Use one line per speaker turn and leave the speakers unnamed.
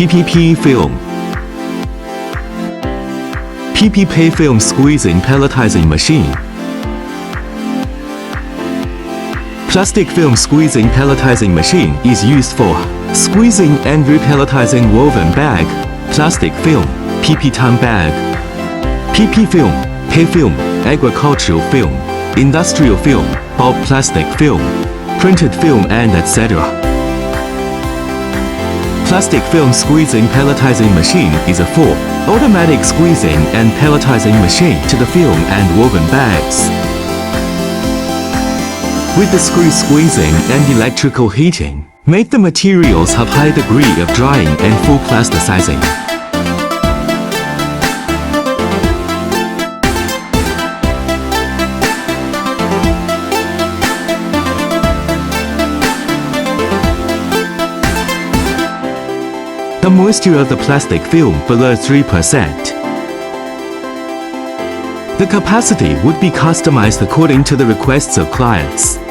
PPP film. PPP film squeezing pelletizing machine. Plastic film squeezing pelletizing machine is used for squeezing and re-pelletizing woven bag, plastic film, PP time bag, PP film, hay film, agricultural film, industrial film, bulk plastic film, printed film and etc. Plastic film squeezing pelletizing machine is a full automatic squeezing and pelletizing machine to the film and woven bags. With the screw squeezing and electrical heating, make the materials have high degree of drying and full plasticizing. The moisture of the plastic film below 3%. The capacity would be customized according to the requests of clients.